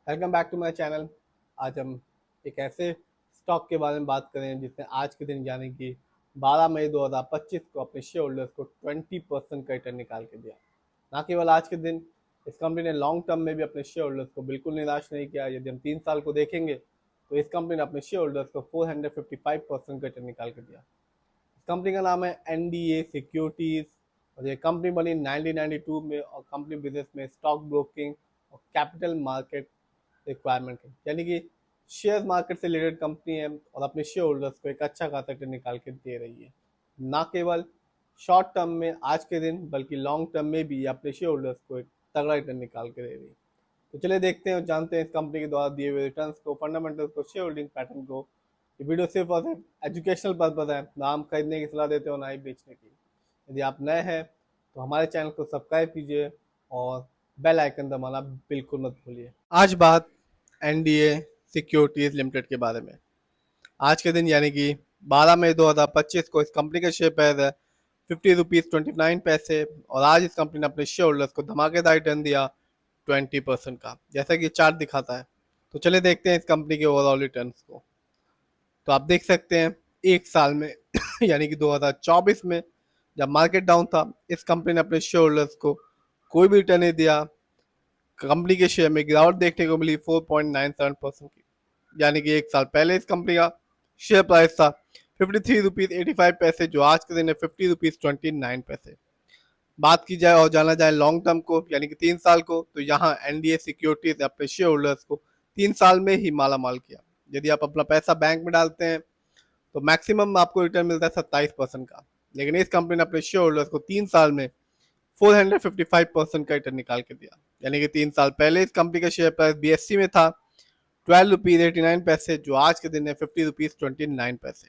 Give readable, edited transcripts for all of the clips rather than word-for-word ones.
Welcome back to my channel. आज हम एक ऐसे स्टॉक के बारे में बात करें जिसने आज के दिन यानी कि 12 मई 2025 को अपने शेयर होल्डर्स को 20% का रिटर्न निकाल के दिया। ना केवल आज के दिन, इस कंपनी ने लॉन्ग टर्म में भी अपने शेयर होल्डर्स को बिल्कुल निराश नहीं किया। यदि हम 3 साल को देखेंगे तो इस कंपनी ने अपने शेयर होल्डर्स को 455% का रिटर्न निकाल के दिया। इस कंपनी का नाम है एनडीए सिक्योरिटीज और ये कंपनी बनी 1992 में और कंपनी बिजनेस में स्टॉक ब्रोकिंग और कैपिटल मार्केट रिक्वायरमेंट है, यानी कि शेयर मार्केट से रिलेटेड कंपनी है और अपने शेयर होल्डर्स को एक अच्छा खासा रिटर्न निकाल के दे रही है। ना केवल शॉर्ट टर्म में आज के दिन बल्कि लॉन्ग टर्म में भी अपने शेयर होल्डर्स को एक तगड़ा रिटर्न निकाल के दे रही है। तो चलिए देखते हैं और जानते हैं इस कंपनी के द्वारा दिए हुए रिटर्न को, फंडामेंटल्स को, शेयर होल्डिंग पैटर्न को। ये वीडियो सिर्फ और सिर्फ एजुकेशनल पर्पज है, ना हम खरीदने की सलाह देते हो ना ही बेचने की। यदि आप नए हैं तो हमारे चैनल को सब्सक्राइब कीजिए और बेल आइकन दबाना बिल्कुल मत भूलिए। आज बात एनडीए सिक्योरिटीज लिमिटेड के बारे में। आज के दिन यानी कि 12 मई 2025 को इस कंपनी का शेयर प्राइस है 50 रुपीज़ 29 पैसे और आज इस कंपनी ने अपने शेयर होल्डर्स को धमाकेदार रिटर्न दिया 20% का, जैसा कि चार्ट दिखाता है। तो चलिए देखते हैं इस कंपनी के ओवरऑल रिटर्न्स को। तो आप देख सकते हैं एक साल में यानी कि 2024 में जब मार्केट डाउन था, इस कंपनी ने अपने शेयर होल्डर्स को कोई भी रिटर्न नहीं दिया। कंपनी के शेयर में गिरावट देखने को मिली 4.97% की, यानी कि एक साल पहले इस कंपनी का शेयर प्राइस था 53 रुपीज़ 85 पैसे, जो आज के दिन है 50 रुपीज़ 29 पैसे। बात की जाए और जाना जाए लॉन्ग टर्म को यानी कि 3 साल को, तो यहाँ एनडीए सिक्योरिटीज ने अपने शेयर होल्डर्स को 3 साल में ही माला माल किया। यदि आप अपना पैसा बैंक में डालते हैं तो मैक्सिमम आपको रिटर्न मिलता है 27% का, लेकिन इस कंपनी ने अपने शेयर होल्डर्स को 3 साल में 455% का रिटर्न निकाल के दिया। यानी कि 3 साल पहले इस कंपनी का शेयर प्राइस बीएससी में था 12 रुपीज़ 89 पैसे, जो आज के दिन है 50 रुपीज़ 29 पैसे।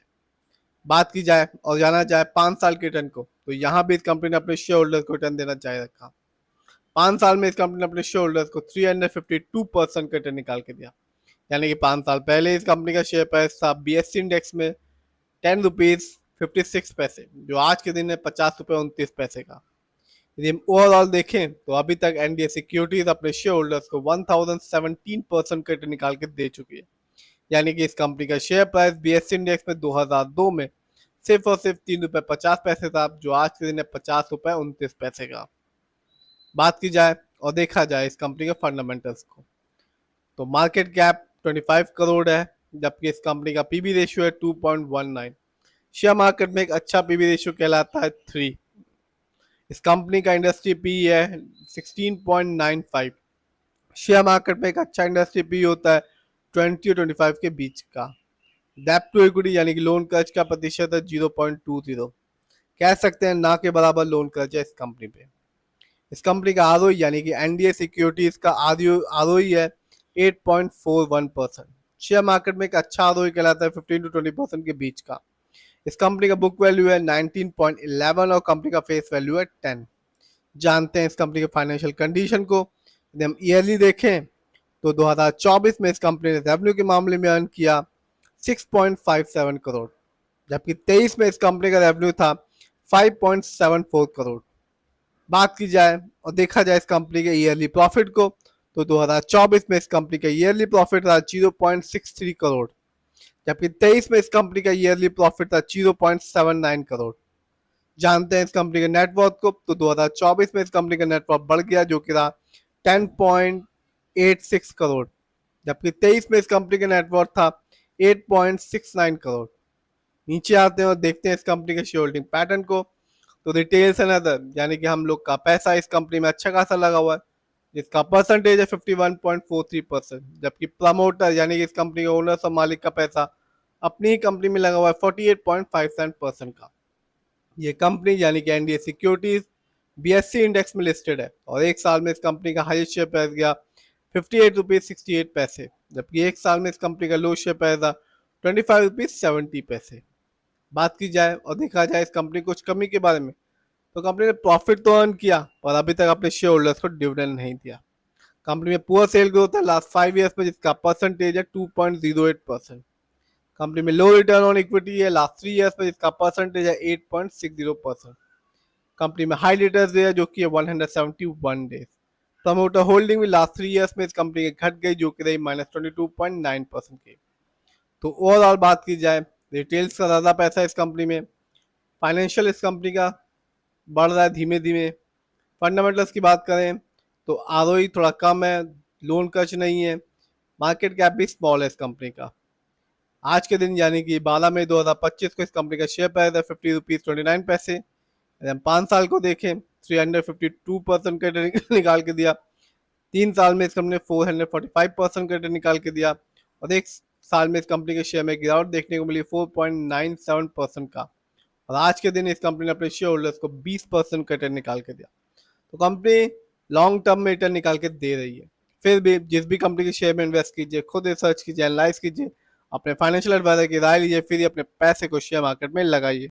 बात की जाए और जाना जाए 5 साल के रिटर्न को, तो यहाँ भी इस कंपनी ने अपने शेयर होल्डर्स को रिटर्न देना जारी रखा। 5 साल में इस कंपनी ने अपने शेयर होल्डर्स को 352% का रिटर्न निकाल के दिया। यानी कि 5 साल पहले इस कंपनी का शेयर प्राइस था बीएससी इंडेक्स में 10 रुपीज़ 56 पैसे, जो आज के दिन है 50 रुपये 29 पैसे का। यदि हम ओवरऑल देखें तो अभी तक एनडीए सिक्योरिटीज अपने शेयर होल्डर्स को 1017% का रिटर्न निकाल के दे चुकी है। यानी कि इस कंपनी का शेयर प्राइस बीएससी इंडेक्स में 2002 में सिर्फ और सिर्फ 3 रुपये 50 पैसे था, जो आज के दिन है 50 रुपये 29 पैसे का। बात की जाए और देखा जाए इस कंपनी के फंडामेंटल्स को, तो मार्केट कैप 25 करोड़ है, जबकि इस कंपनी का पीबी रेशियो है 2.19। शेयर मार्केट में एक अच्छा पीबी रेशियो कहलाता है 3। इस कंपनी का इंडस्ट्री पी है 16.95। शेयर मार्केट में एक अच्छा इंडस्ट्री पी होता है 20 और 25 के बीच का। डेब्ट टू इक्विटी यानी कि लोन कर्ज का प्रतिशत है 0.20। कह सकते हैं ना के बराबर लोन कर्ज है इस कंपनी पे। इस कंपनी का आरओई यानी कि एनडीए सिक्योरिटीज का आरओई है 8.41%। शेयर मार्केट में एक अच्छा आरओई कहलाता है 15 to 20% के बीच का। इस कंपनी का बुक वैल्यू है 19.11 और कंपनी का फेस वैल्यू है 10। जानते हैं इस कंपनी के फाइनेंशियल कंडीशन को। यदि हम ईयरली देखें तो 2024 में इस कंपनी ने रेवेन्यू के मामले में अर्न किया 6.57 करोड़, जबकि 23 में इस कंपनी का रेवेन्यू था 5.74 करोड़। बात की जाए और देखा जाए इस कंपनी के ईयरली प्रॉफिट को, तो 2024 में इस कंपनी का ईयरली प्रॉफिट था 0.63 करोड़, जबकि 23 में इस कंपनी का ईयरली प्रॉफिट था 0.79 करोड़। जानते हैं इस कंपनी के नेटवर्थ को, तो 2024 में इस कंपनी का नेटवर्थ बढ़ गया, जो कि था 10.86 करोड़, जबकि 23 में इस कंपनी का नेटवर्थ था 8.69 करोड़। नीचे आते हैं और देखते हैं इस कंपनी के शेयर होल्डिंग पैटर्न को, तो रिटेल्स एंड अदर यानी कि हम लोग का पैसा इस कंपनी में अच्छा खासा लगा हुआ है, जिसका परसेंटेज है 51.43%, जबकि प्रमोटर यानी कि इस कंपनी के ओनर्स और मालिक का पैसा अपनी ही कंपनी में लगा हुआ है 48.57% का। ये कंपनी यानी कि एनडीए सिक्योरिटीज बीएससी इंडेक्स में लिस्टेड है और एक साल में इस कंपनी का हाईएस्ट शेयर प्राइस गया 58 रुपीज़ 68 पैसे, जबकि एक साल में इस कंपनी का लो शेयर प्राइस था 25 रुपीज़ 70 पैसे। बात की जाए और देखा जाए इस कंपनी कुछ कमी के बारे में, तो कंपनी ने प्रॉफिट तो अर्न किया पर अभी तक अपने शेयर होल्डर्स को डिविडेंड नहीं दिया। कंपनी में पुअर सेल ग्रोथ है लास्ट 5 ईयर्स में, जिसका परसेंटेज है 2.08%। कंपनी में लो रिटर्न ऑन इक्विटी है लास्ट 3 ईयर्स में, जिसका परसेंटेज है 8.60%। कंपनी में हाई रिटर्न है जो कि 171 डेज। प्रमोटर होल्डिंग भी लास्ट 3 ईयर्स में इस कंपनी की घट गई, जो कि रही -22.9% की। तो ओवरऑल बात की जाए, रिटेल्स का ज़्यादा पैसा इस कंपनी में, फाइनेंशियल इस कंपनी का बढ़ रहा है धीमे धीमे। फंडामेंटल्स की बात करें तो आरओई थोड़ा कम है, लोन खर्च नहीं है, मार्केट कैप भी स्मॉल है इस कंपनी का। आज के दिन यानी कि 12 मई 2025 को इस कंपनी का शेयर प्राइस है 50 रुपीज़ 29 पैसे। अगर हम 5 साल को देखें, 352% का रिटर्न निकाल के दिया। 3 साल में इस कंपनी ने 445% का रिटर्न निकाल के दिया, और 1 साल में इस कंपनी के शेयर में गिरावट देखने को मिली 4.97% का। और आज के दिन इस कंपनी ने अपने शेयर होल्डर्स को 20% का रिटर्न निकाल के दिया। तो कंपनी लॉन्ग टर्म में रिटर्न निकाल के दे रही है। फिर भी जिस भी कंपनी के शेयर में इन्वेस्ट कीजिए, खुद रिसर्च कीजिए, एनालाइज कीजिए, अपने फाइनेंशियल एडवाइजर की राय लीजिए, फिर ही अपने पैसे को शेयर मार्केट में लगाइए।